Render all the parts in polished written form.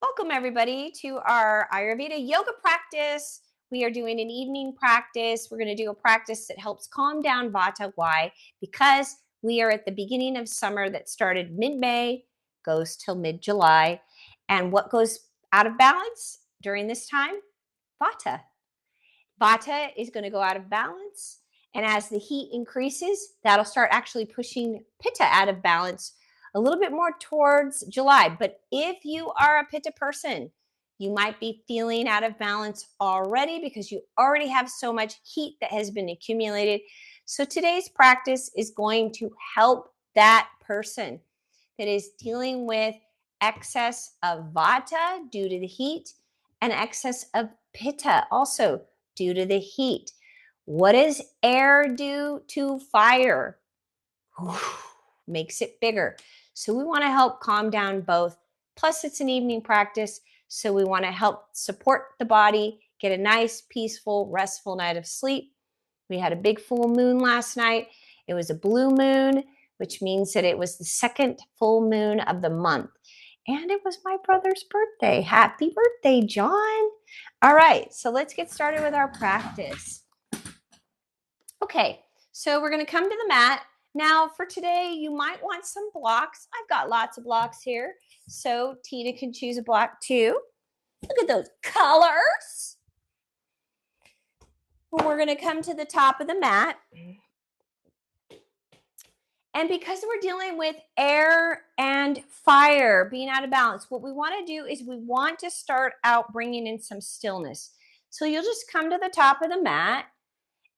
Welcome everybody to our Ayurveda yoga practice. We are doing an evening practice. We're going to do a practice that helps calm down Vata. Why? Because we are at the beginning of summer that started mid-May, goes till mid-July. And what goes out of balance during this time? Vata. Vata is going to go out of balance. And as the heat increases, that'll start actually pushing Pitta out of balance a little bit more towards July. But if you are a Pitta person, you might be feeling out of balance already because you already have so much heat that has been accumulated. So today's practice is going to help that person that is dealing with excess of Vata due to the heat and excess of Pitta also due to the heat. What does air do to fire? Makes it bigger. So we want to help calm down both. Plus, it's an evening practice, so we want to help support the body, get a nice, peaceful, restful night of sleep. We had a big full moon last night. It was a blue moon, which means that it was the second full moon of the month. And it was my brother's birthday. Happy birthday, John. All right, so let's get started with our practice. Okay, so we're going to come to the mat. Now, for today, you might want some blocks. I've got lots of blocks here, so Tina can choose a block too. Look at those colors. We're going to come to the top of the mat. And because we're dealing with air and fire being out of balance, what we want to do is we want to start out bringing in some stillness. So you'll just come to the top of the mat.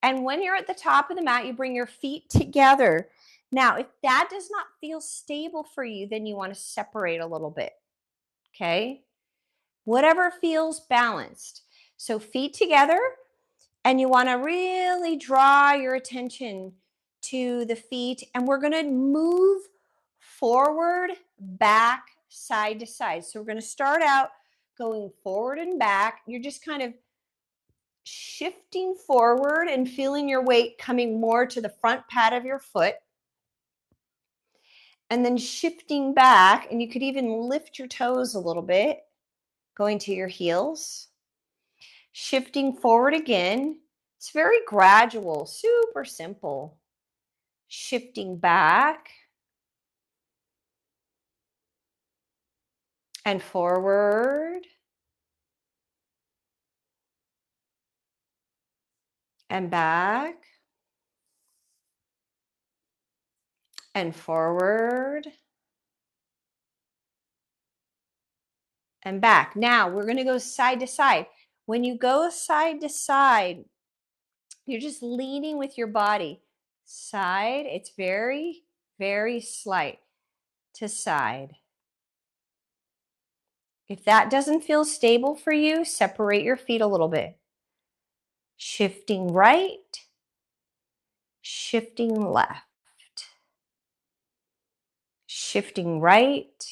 And when you're at the top of the mat, you bring your feet together. Now, if that does not feel stable for you, then you want to separate a little bit. Okay? Whatever feels balanced. So feet together, and you want to really draw your attention to the feet, and we're going to move forward, back, side to side. So we're going to start out going forward and back. You're just kind of shifting forward and feeling your weight coming more to the front pad of your foot. And then shifting back, and you could even lift your toes a little bit, going to your heels. Shifting forward again. It's very gradual, super simple. Shifting back and forward and back and forward and back. Now we're going to go side to side. When you go side to side, you're just leaning with your body. Side, it's very, very slight to side. If that doesn't feel stable for you, separate your feet a little bit. Shifting right, shifting left. Shifting right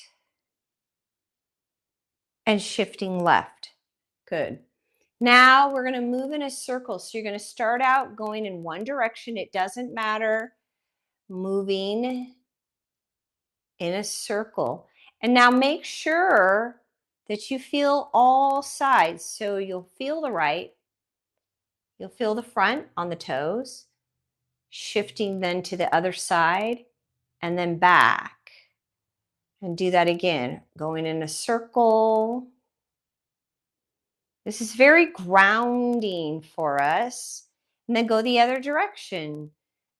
and shifting left. Good. Now we're going to move in a circle. So you're going to start out going in one direction. It doesn't matter. Moving in a circle. And now make sure that you feel all sides. So you'll feel the right. You'll feel the front on the toes. Shifting then to the other side and then back. And do that again. Going in a circle. This is very grounding for us. And then go the other direction.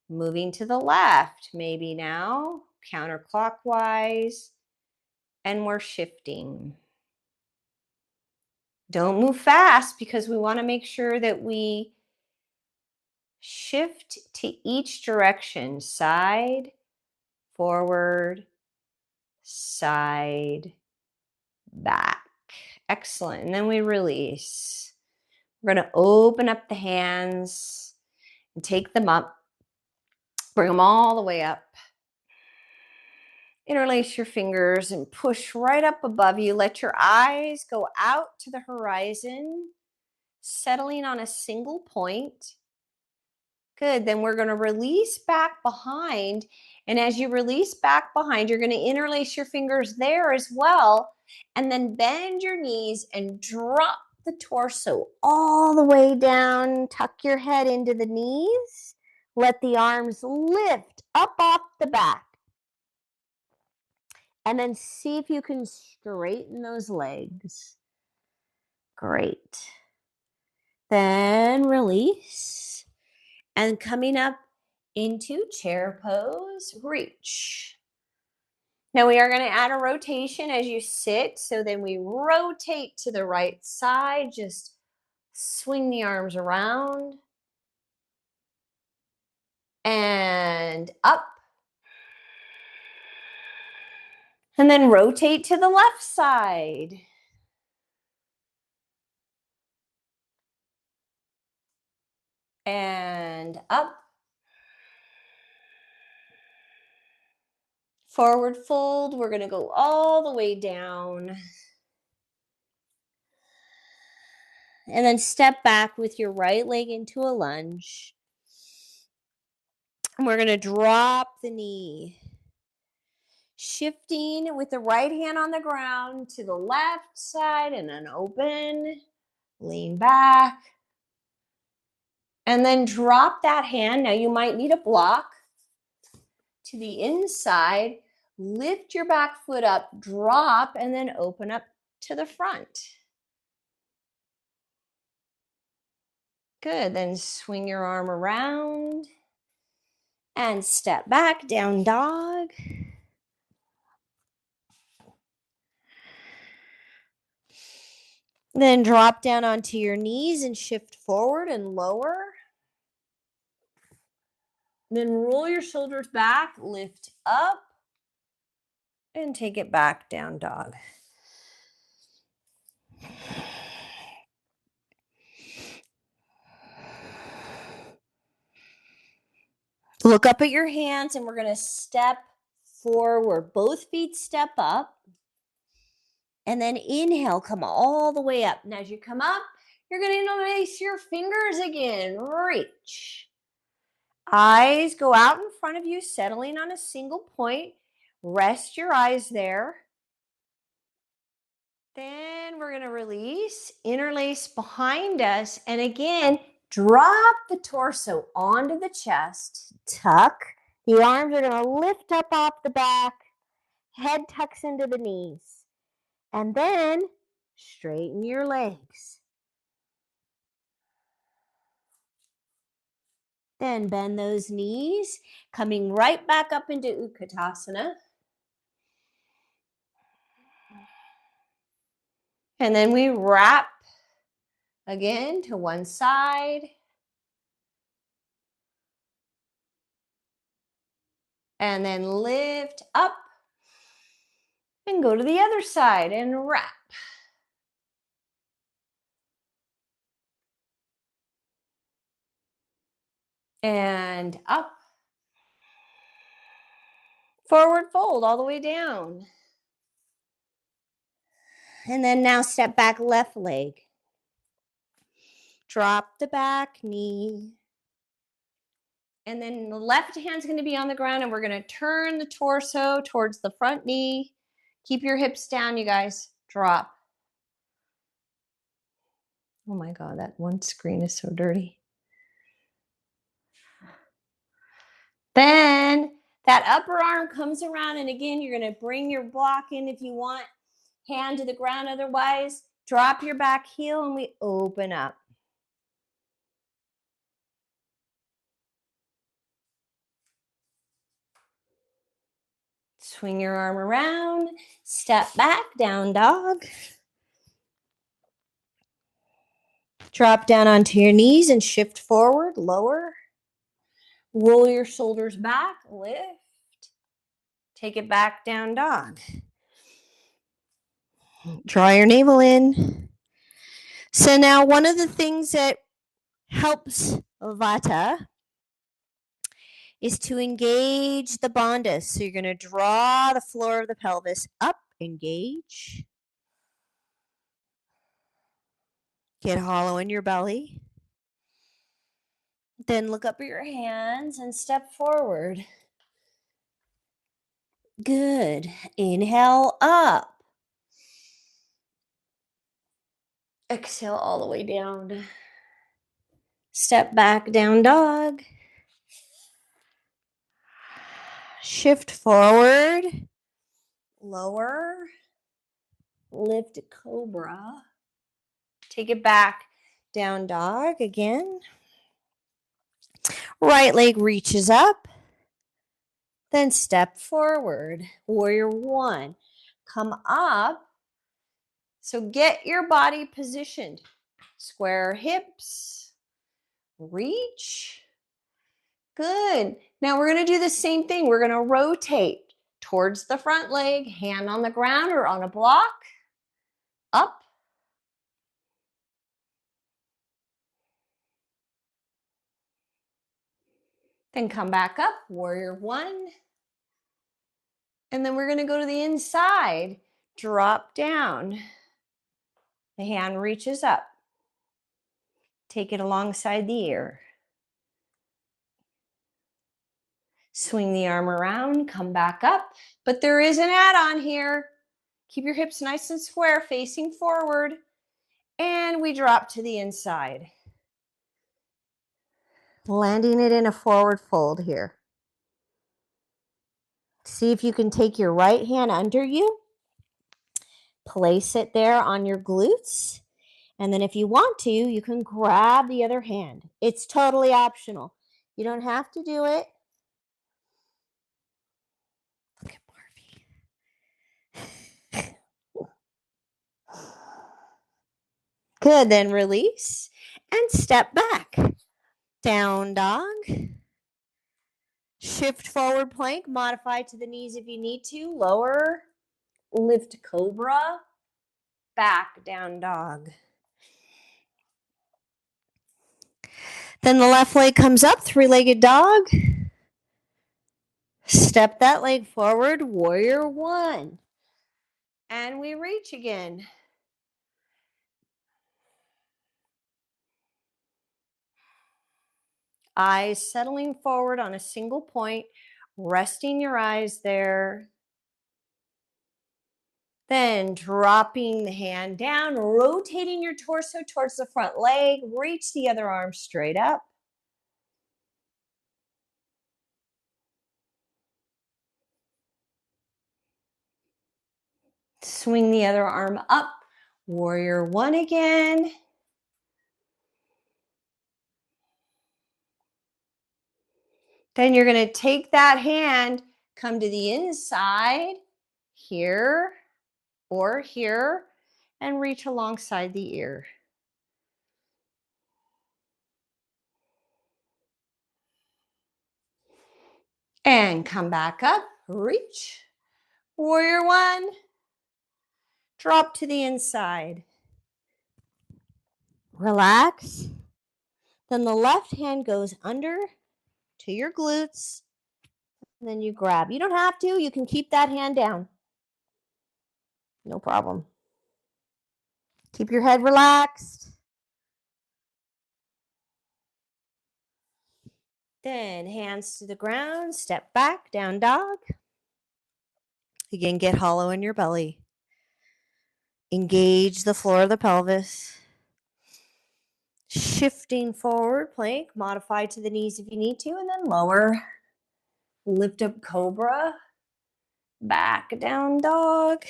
Moving to the left, maybe now, counterclockwise. And we're shifting. Don't move fast because we want to make sure that we shift to each direction. Side, forward, side, back. Excellent. And then we release. We're going to open up the hands and take them up. Bring them all the way up. Interlace your fingers and push right up above you. Let your eyes go out to the horizon, settling on a single point. Good. Then we're going to release back behind, And as you release back behind, you're going to interlace your fingers there as well. And then bend your knees and drop the torso all the way down. Tuck your head into the knees. Let the arms lift up off the back. And then see if you can straighten those legs. Great. Then release. And coming up into chair pose, reach. Now we are going to add a rotation as you sit. So then we rotate to the right side. Just swing the arms around. And up. And then rotate to the left side. And up. Forward fold. We're going to go all the way down. And then step back with your right leg into a lunge. And we're going to drop the knee. Shifting with the right hand on the ground to the left side and then open. Lean back. And then drop that hand. Now you might need a block to the inside. Lift your back foot up, drop, and then open up to the front. Good. Then swing your arm around and step back, down dog. Then drop down onto your knees and shift forward and lower. Then roll your shoulders back, lift up, and take it back, down dog. Look up at your hands, and we're going to step forward. Both feet step up. And then inhale, come all the way up. And as you come up, you're going to interlace your fingers again. Reach. Eyes go out in front of you, settling on a single point. Rest your eyes there. Then we're going to release, interlace behind us. And again, drop the torso onto the chest. Tuck. The arms are going to lift up off the back. Head tucks into the knees. And then straighten your legs. Then bend those knees, coming right back up into Utkatasana. And then we wrap again to one side. And then lift up and go to the other side and wrap. And up. Forward fold all the way down. And then now step back left leg. Drop the back knee. And then the left hand's going to be on the ground, and we're going to turn the torso towards the front knee. Keep your hips down, you guys. Drop. Oh my God, that one screen is so dirty. Then that upper arm comes around, and again, you're going to bring your block in if you want. Hand to the ground otherwise. Drop your back heel, and we open up. Swing your arm around. Step back, down dog. Drop down onto your knees and shift forward, lower. Roll your shoulders back, lift. Take it back, down dog. Draw your navel in. So now one of the things that helps Vata is to engage the bandhas. So you're going to draw the floor of the pelvis up, engage. Get hollow in your belly. Then look up at your hands and step forward. Good. Inhale up. Exhale all the way down. Step back, down dog. Shift forward. Lower. Lift cobra. Take it back, down dog again. Right leg reaches up. Then step forward. Warrior one. Come up. So get your body positioned. Square hips. Reach. Good. Now we're going to do the same thing. We're going to rotate towards the front leg, hand on the ground or on a block. Up. Then come back up. Warrior one. And then we're going to go to the inside. Drop down. The hand reaches up. Take it alongside the ear. Swing the arm around, come back up. But there is an add-on here. Keep your hips nice and square, facing forward. And we drop to the inside. Landing it in a forward fold here. See if you can take your right hand under you. Place it there on your glutes. And then if you want to, you can grab the other hand. It's totally optional. You don't have to do it. Look at Barbie. Good, then release and step back. Down dog. Shift forward plank, modify to the knees if you need to. Lower, lift cobra, back down dog. Then the left leg comes up, three-legged dog. Step that leg forward, warrior one. And we reach again. Eyes settling forward on a single point, resting your eyes there. Then dropping the hand down, rotating your torso towards the front leg, reach the other arm straight up. Swing the other arm up, warrior one again. Then you're going to take that hand, come to the inside, here or here, and reach alongside the ear. And come back up, reach, warrior one, drop to the inside. Relax. Then the left hand goes under to your glutes. And then you grab. You don't have to. You can keep that hand down. No problem. Keep your head relaxed. Then hands to the ground. Step back, down dog. Again, get hollow in your belly. Engage the floor of the pelvis. Shifting forward, plank. Modify to the knees if you need to. And then lower. Lift up cobra. Back down dog.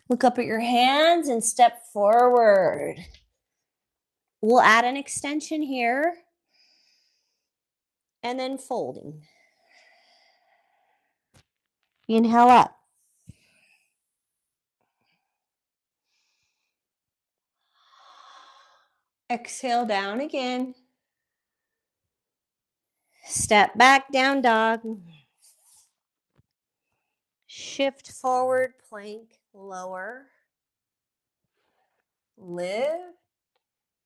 Look up at your hands and step forward. We'll add an extension here. And then folding. Inhale up. Exhale down again. Step back, down dog. Shift forward, plank, lower. Lift,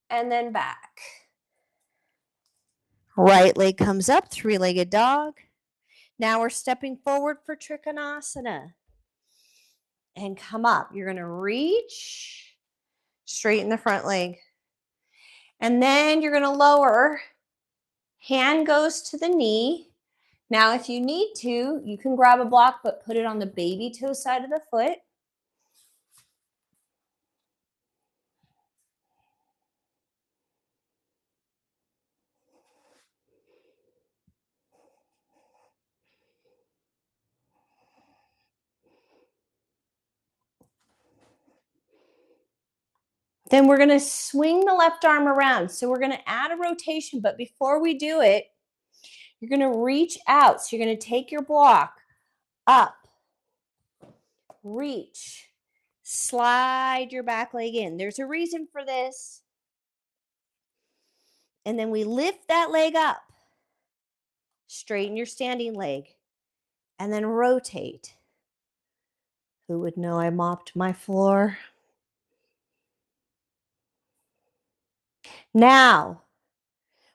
and then back. Right leg comes up, three-legged dog. Now we're stepping forward for Trikonasana. And come up. You're going to reach, straighten the front leg. And then you're going to lower. Hand goes to the knee. Now, if you need to, you can grab a block, but put it on the baby toe side of the foot. Then we're going to swing the left arm around. So we're going to add a rotation, but before we do it, you're going to reach out. So you're going to take your block up, reach, slide your back leg in. There's a reason for this. And then we lift that leg up, straighten your standing leg, and then rotate. Who would know I mopped my floor? Now,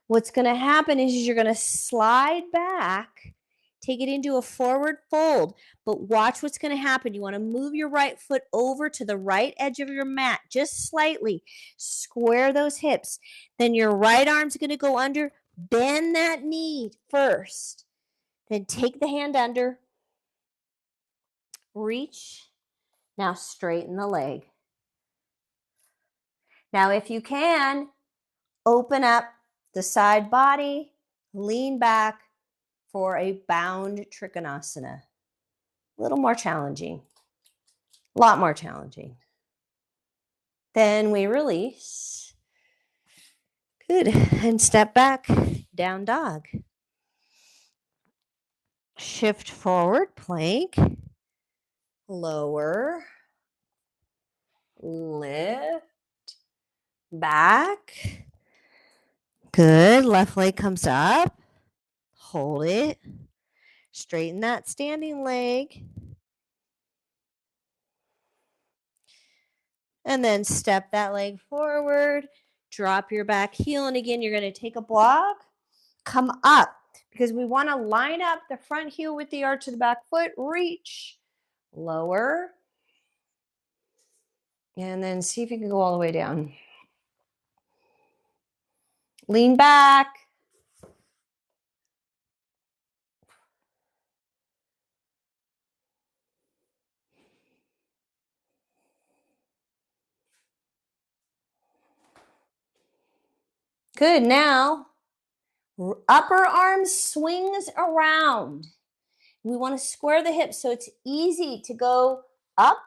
what's going to happen is you're going to slide back, take it into a forward fold, but watch what's going to happen. You want to move your right foot over to the right edge of your mat, just slightly. Square those hips. Then your right arm's going to go under. Bend that knee first. Then take the hand under. Reach. Now straighten the leg. Now, if you can, open up the side body, lean back for a bound Trikonasana. A little more challenging, a lot more challenging. Then we release. Good. And step back, down dog. Shift forward, plank. Lower. Lift. Back. Good. Left leg comes up. Hold it. Straighten that standing leg. And then step that leg forward. Drop your back heel. And again, you're going to take a block. Come up because we want to line up the front heel with the arch of the back foot. Reach. Lower. And then see if you can go all the way down. Lean back. Good. Now, upper arm swings around. We want to square the hips so it's easy to go up,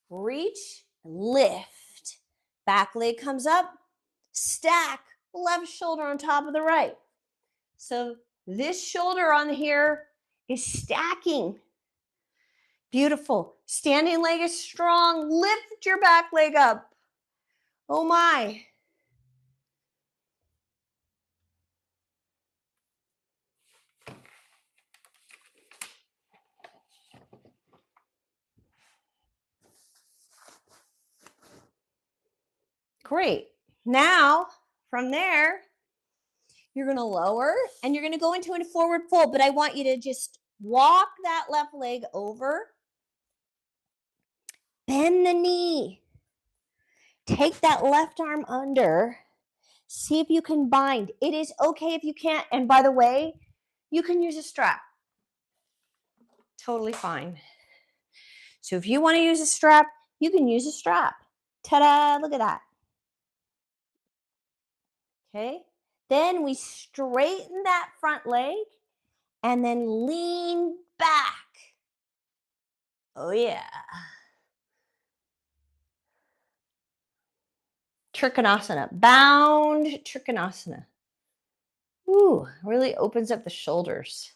reach, lift. Back leg comes up, stack, left shoulder on top of the right. So this shoulder on here is stacking. Beautiful. Standing leg is strong. Lift your back leg up. Oh my. Great. Now, from there, you're going to lower and you're going to go into a forward fold, but I want you to just walk that left leg over. Bend the knee. Take that left arm under. See if you can bind. It is okay if you can't. And by the way, you can use a strap. Totally fine. So if you want to use a strap, you can use a strap. Ta-da, look at that. Okay. Then we straighten that front leg and then lean back. Oh, yeah. Trikonasana, bound Trikonasana. Ooh, really opens up the shoulders.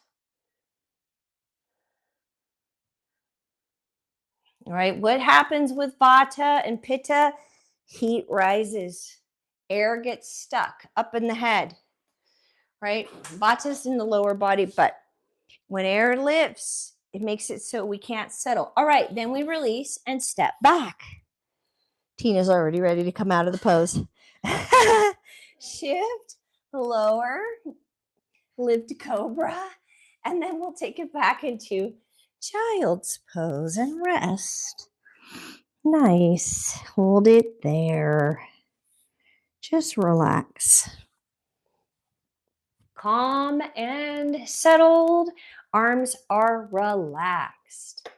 All right, what happens with Vata and Pitta? Heat rises. Air gets stuck up in the head, right? Vata's in the lower body, but when air lifts, it makes it so we can't settle. All right, then we release and step back. Tina's already ready to come out of the pose. Shift, lower, lift cobra, and then we'll take it back into child's pose and rest. Nice. Hold it there. Just relax. Calm and settled. Arms are relaxed.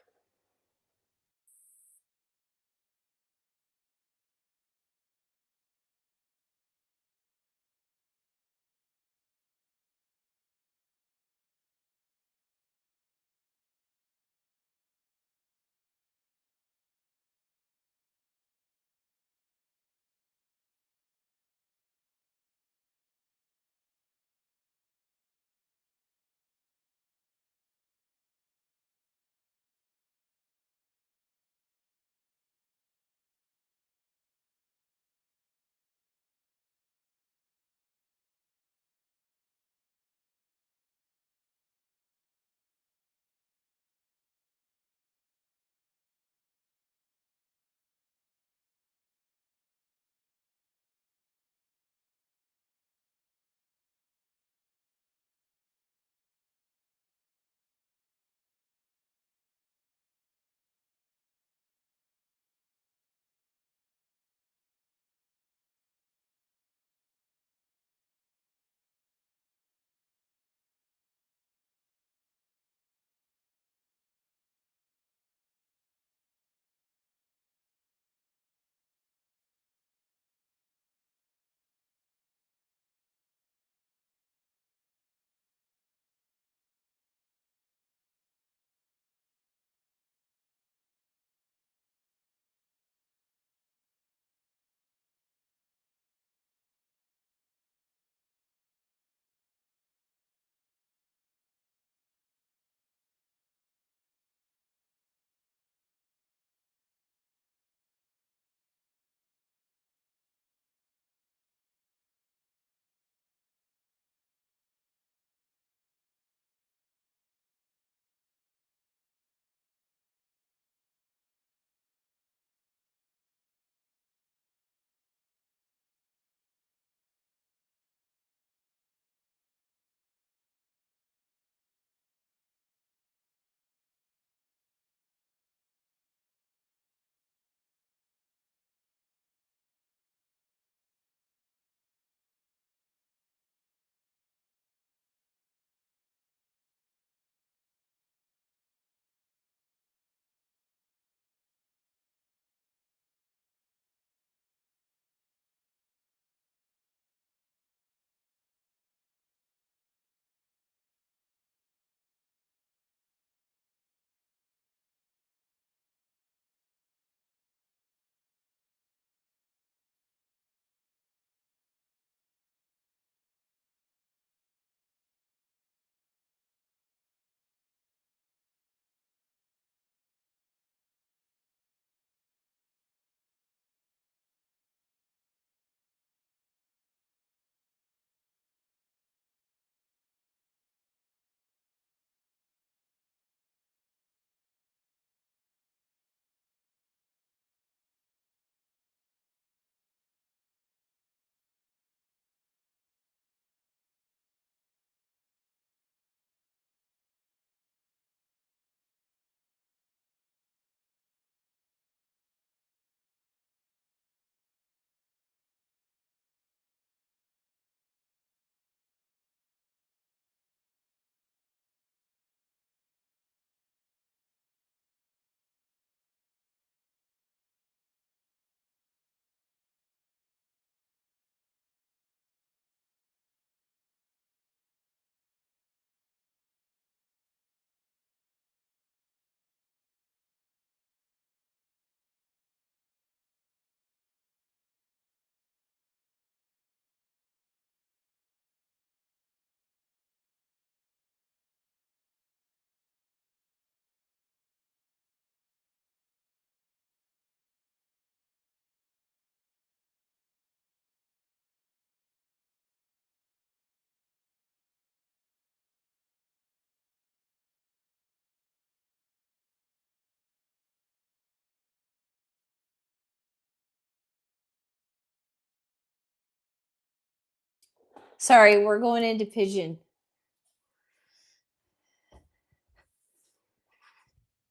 Sorry, we're going into pigeon.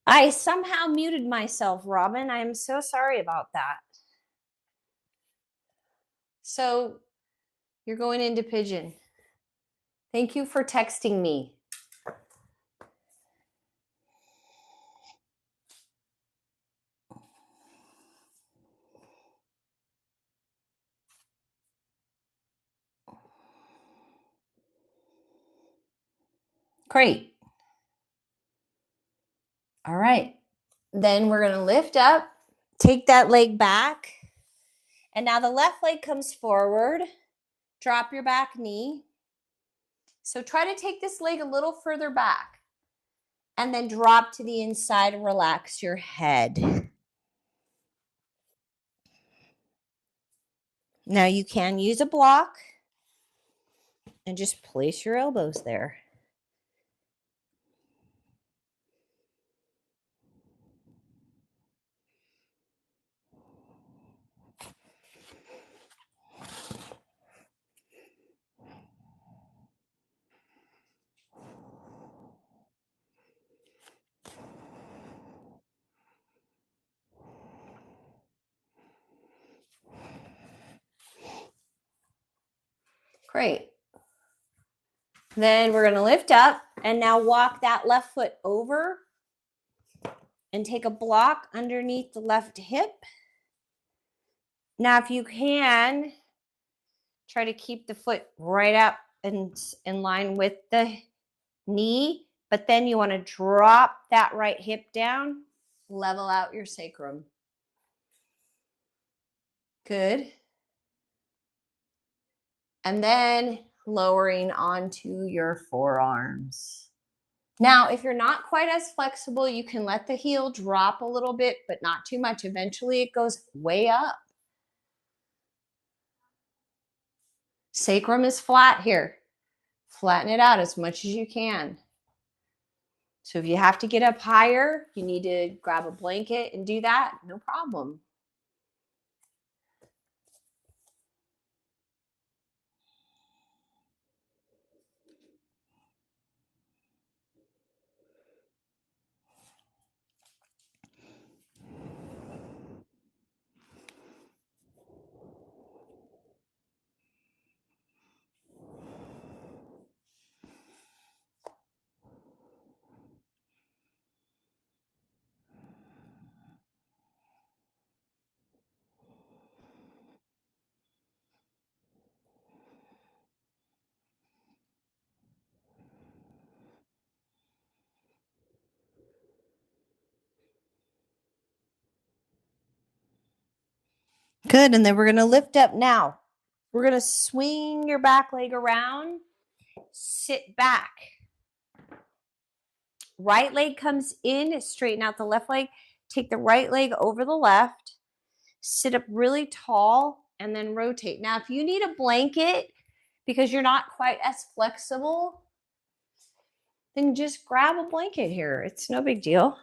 I somehow muted myself, Robin. I am so sorry about that. So you're going into pigeon. Thank you for texting me. Great. All right. Then we're going to lift up, take that leg back. And now the left leg comes forward. Drop your back knee. So try to take this leg a little further back. And then drop to the inside and relax your head. Now you can use a block and just place your elbows there. Great. Then we're going to lift up and now walk that left foot over and take a block underneath the left hip. Now, if you can, try to keep the foot right up and in line with the knee, but then you want to drop that right hip down, level out your sacrum. Good. And then lowering onto your forearms. Now, if you're not quite as flexible, you can let the heel drop a little bit, but not too much. Eventually, it goes way up. Sacrum is flat here. Flatten it out as much as you can. So if you have to get up higher, you need to grab a blanket and do that, no problem. Good, and then we're going to lift up now. We're going to swing your back leg around, sit back. Right leg comes in, straighten out the left leg, take the right leg over the left, sit up really tall, and then rotate. Now, if you need a blanket because you're not quite as flexible, then just grab a blanket here. It's no big deal.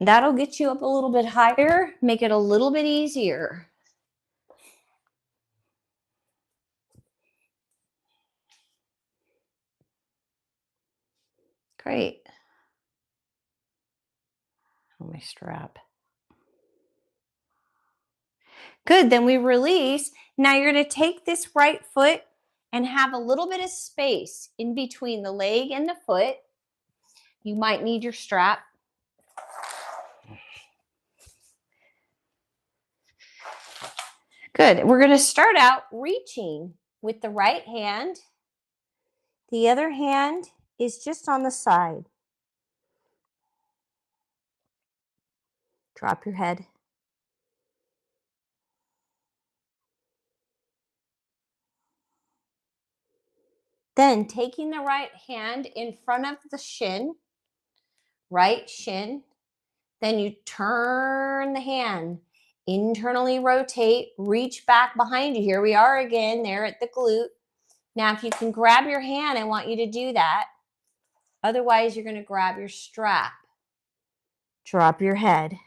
That'll get you up a little bit higher, make it a little bit easier. Great. My strap. Good, then we release. Now you're going to take this right foot and have a little bit of space in between the leg and the foot. You might need your strap. Good. We're going to start out reaching with the right hand. The other hand is just on the side. Drop your head. Then taking the right hand in front of the shin, right shin, then you turn the hand, internally rotate, reach back behind you. Here we are again, there at the glute. Now, if you can grab your hand, I want you to do that. Otherwise, you're going to grab your strap. Drop your head.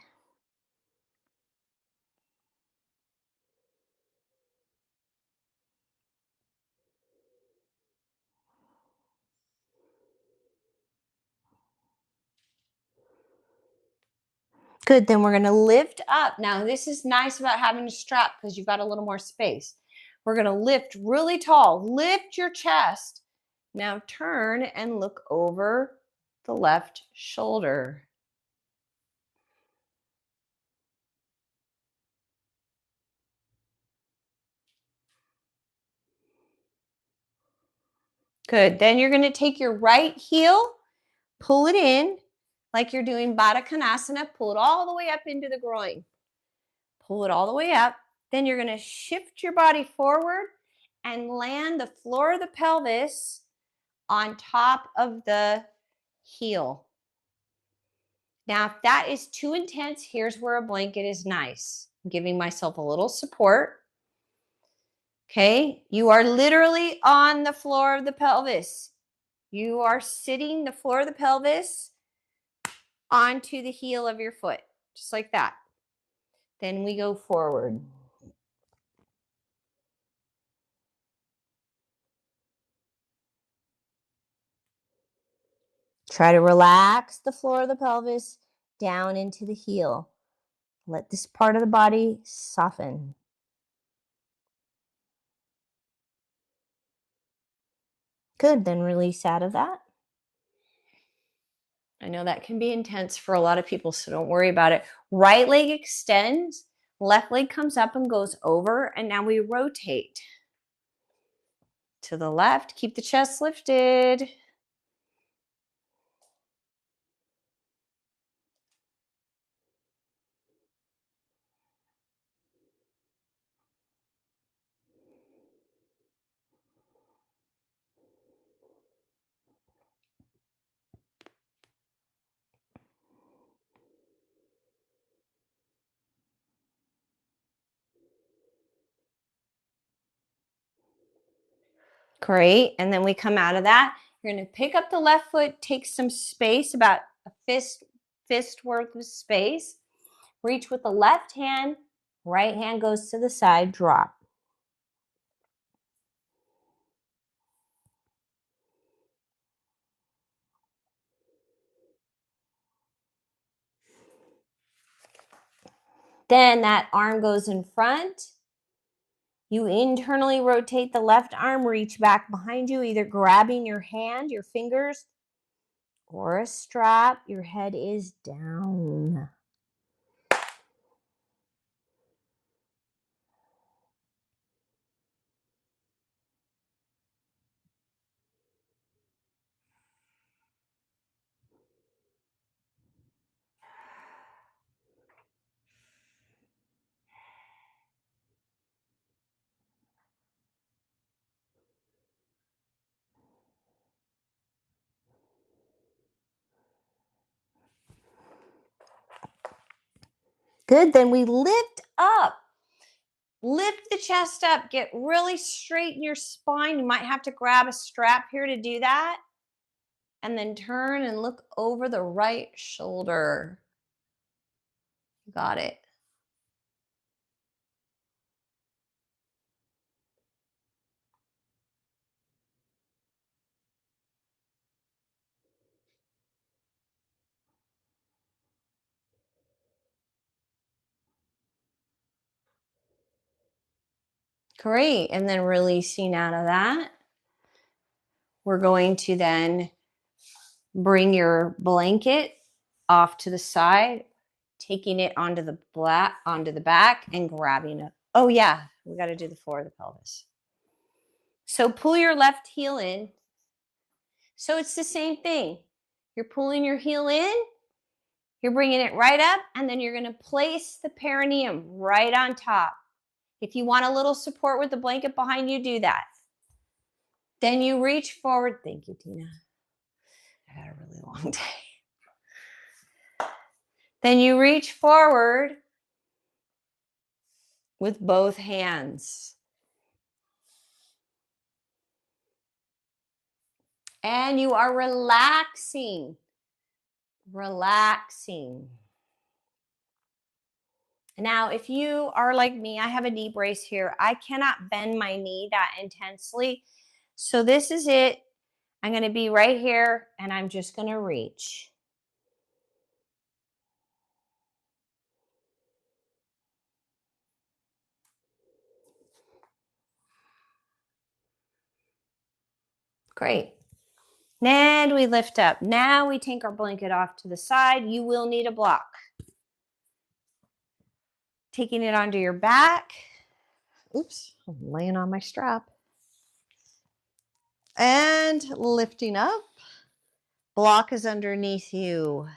Good, then we're going to lift up. Now, this is nice about having a strap because you've got a little more space. We're going to lift really tall. Lift your chest. Now turn and look over the left shoulder. Good. Then you're going to take your right heel, pull it in like you're doing Baddha Konasana. Pull it all the way up into the groin. Pull it all the way up. Then you're going to shift your body forward and land the floor of the pelvis on top of the heel. Now, if that is too intense, here's where a blanket is nice. I'm giving myself a little support. Okay, you are literally on the floor of the pelvis. You are sitting the floor of the pelvis onto the heel of your foot, just like that. Then we go forward. Try to relax the floor of the pelvis down into the heel. Let this part of the body soften. Good, then release out of that. I know that can be intense for a lot of people, so don't worry about it. Right leg extends, left leg comes up and goes over, and now we rotate to the left. Keep the chest lifted. Great. And then we come out of that. You're going to pick up the left foot, take some space, about a fist worth of space. Reach with the left hand. Right hand goes to the side. Drop. Then that arm goes in front. You internally rotate the left arm, reach back behind you, either grabbing your hand, your fingers, or a strap. Your head is down. Good, then we lift up. Lift the chest up. Get really straight in your spine. You might have to grab a strap here to do that. And then turn and look over the right shoulder. Got it. Great. And then releasing out of that, we're going to then bring your blanket off to the side, taking it onto the back and grabbing it. Oh yeah, we got to do the floor of the pelvis. So pull your left heel in. So it's the same thing. You're pulling your heel in, you're bringing it right up, and then you're going to place the perineum right on top. If you want a little support with the blanket behind you, do that. Then you reach forward. Thank you, Tina. I had a really long day. Then you reach forward with both hands. And you are relaxing. Relaxing. Now, if you are like me, I have a knee brace here. I cannot bend my knee that intensely. So this is it. I'm going to be right here and I'm just going to reach. Great. And we lift up. Now we take our blanket off to the side. You will need a block. Taking it onto your back. Oops, I'm laying on my strap. And lifting up. Block is underneath you.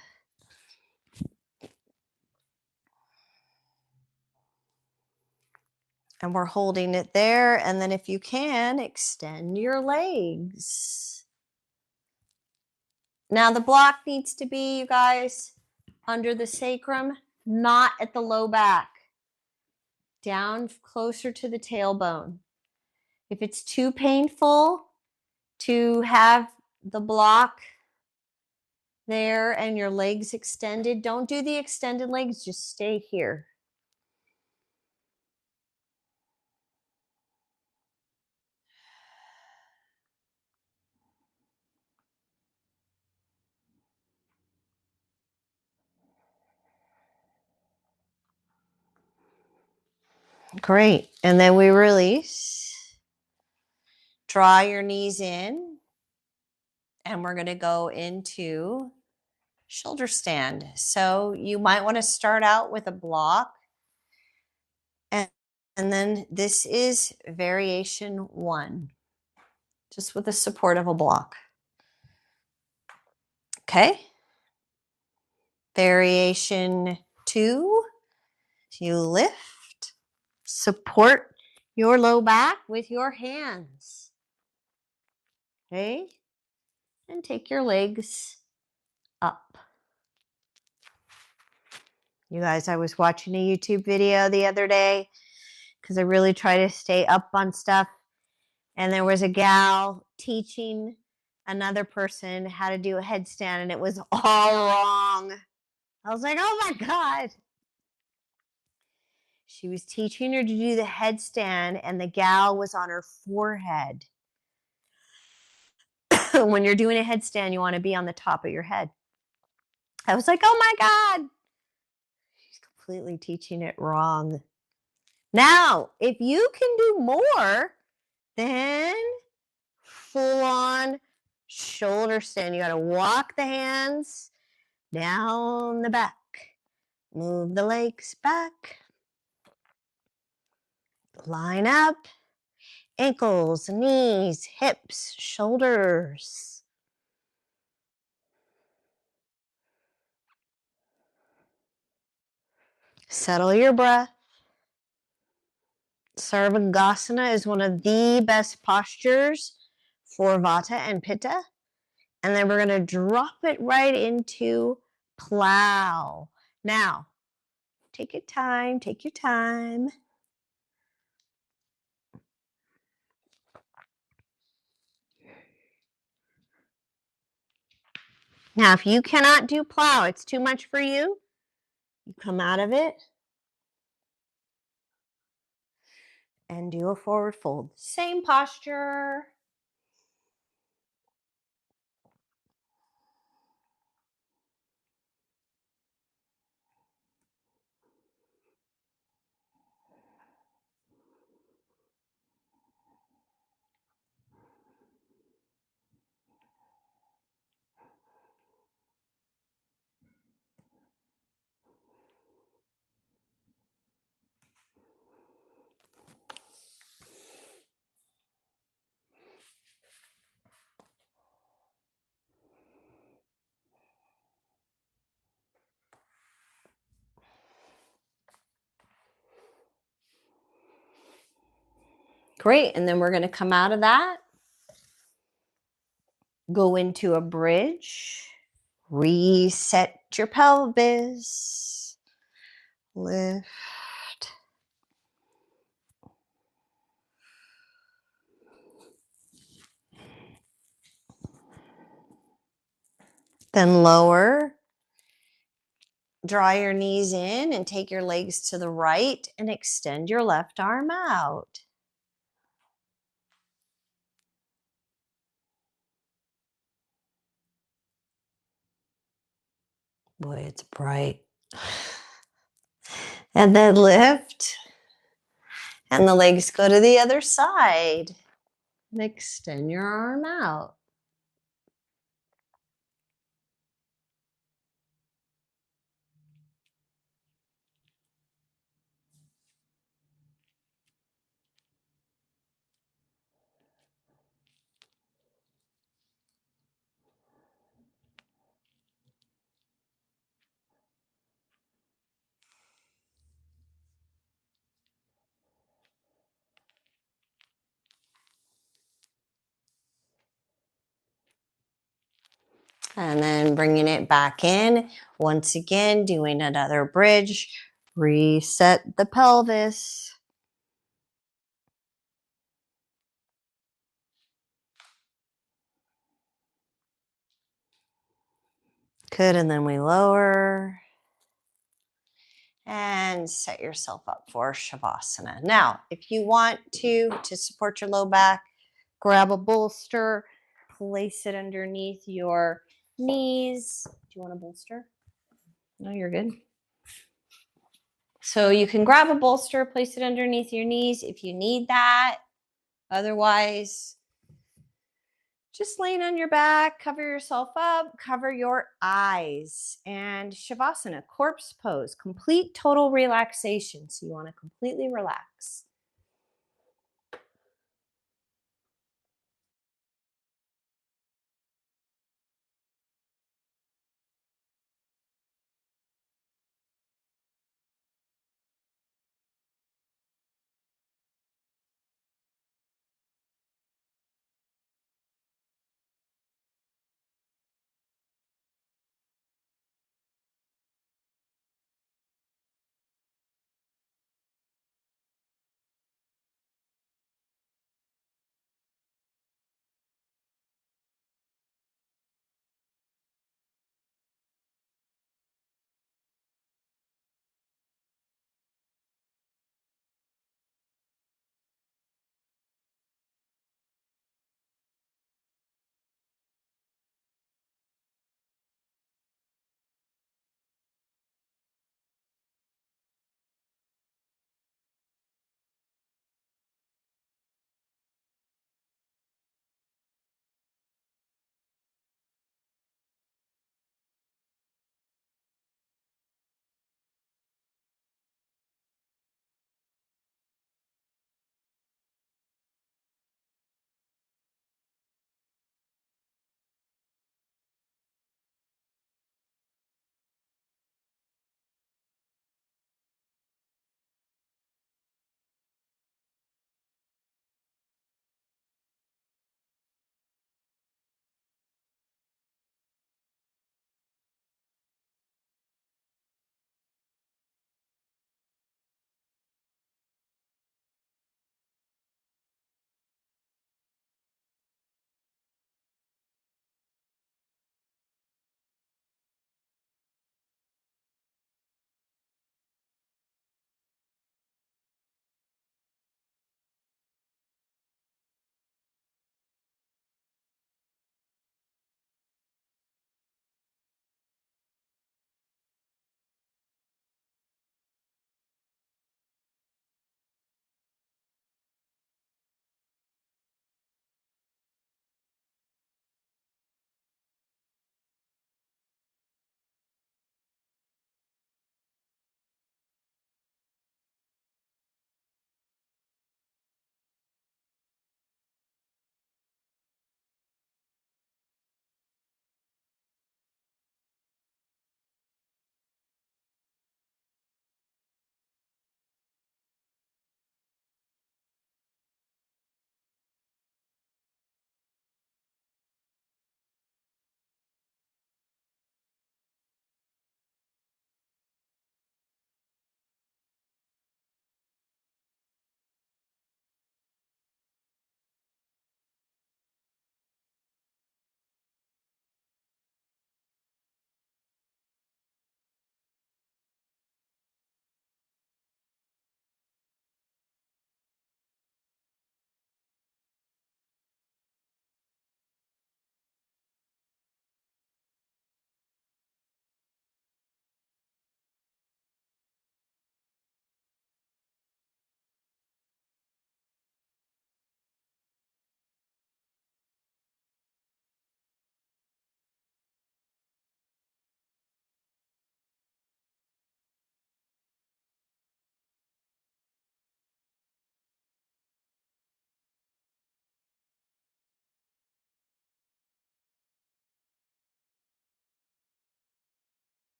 And we're holding it there. And then if you can, extend your legs. Now the block needs to be, you guys, under the sacrum, not at the low back. Down closer to the tailbone. If it's too painful to have the block there and your legs extended, don't do the extended legs, just stay here. Great. And then we release. Draw your knees in. And we're going to go into shoulder stand. So you might want to start out with a block. And then this is variation 1, just with the support of a block. Okay. Variation 2, you lift, support your low back with your hands. Okay. And take your legs up. You guys, I was watching a YouTube video the other day because I really try to stay up on stuff. And there was a gal teaching another person how to do a headstand, and it was all wrong. I was like, oh my God. She was teaching her to do the headstand, and the gal was on her forehead. When you're doing a headstand, you want to be on the top of your head. I was like, oh my God. She's completely teaching it wrong. Now, if you can do more, then full on shoulder stand. You got to walk the hands down the back. Move the legs back. Line up. Ankles, knees, hips, shoulders. Settle your breath. Sarvangasana is one of the best postures for Vata and Pitta. And then we're going to drop it right into plow. Now, take your time, take your time. Now, if you cannot do plow, it's too much for you, you come out of it and do a forward fold. Same posture. Great. And then we're going to come out of that, go into a bridge, reset your pelvis, lift. Then lower. Draw your knees in and take your legs to the right and extend your left arm out. Boy, it's bright. And then lift. And the legs go to the other side. And extend your arm out. And then bringing it back in. Once again, doing another bridge. Reset the pelvis. Good, and then we lower. And set yourself up for Shavasana. Now, if you want to support your low back, grab a bolster, place it underneath your knees. Do you want a bolster? No, you're good. So you can grab a bolster, place it underneath your knees if you need that. Otherwise, just laying on your back, cover yourself up, cover your eyes. And Shavasana, corpse pose, complete total relaxation. So you want to completely relax.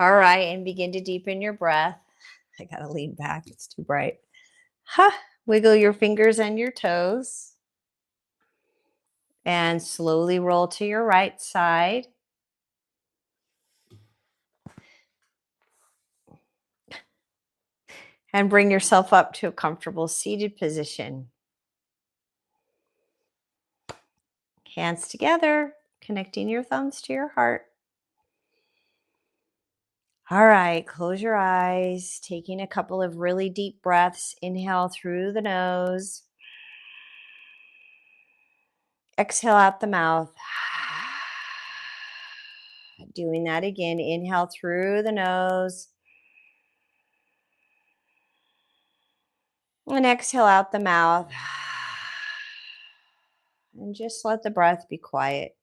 All right, and begin to deepen your breath. I gotta lean back, it's too bright. Ha! Wiggle your fingers and your toes. And slowly roll to your right side. And bring yourself up to a comfortable seated position. Hands together, connecting your thumbs to your heart. All right, close your eyes, taking a couple of really deep breaths. Inhale through the nose. Exhale out the mouth. Doing that again. Inhale through the nose. And exhale out the mouth. And just let the breath be quiet.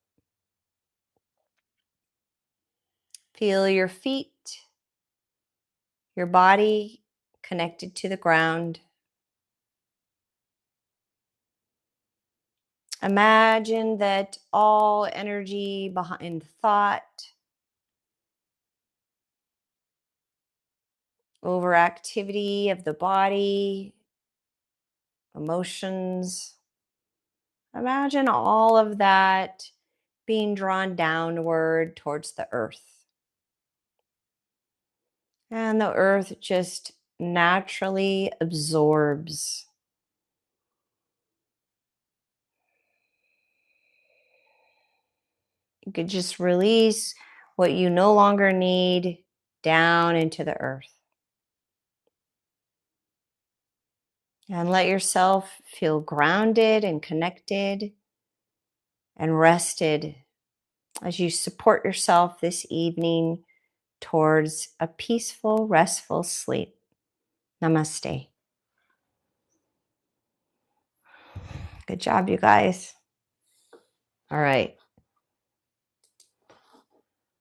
Feel your feet, your body connected to the ground. Imagine that all energy behind thought, overactivity of the body, emotions, imagine all of that being drawn downward towards the earth. And the earth just naturally absorbs. You could just release what you no longer need down into the earth. And let yourself feel grounded and connected and rested as you support yourself this evening towards a peaceful, restful sleep. Namaste. Good job, you guys. All right.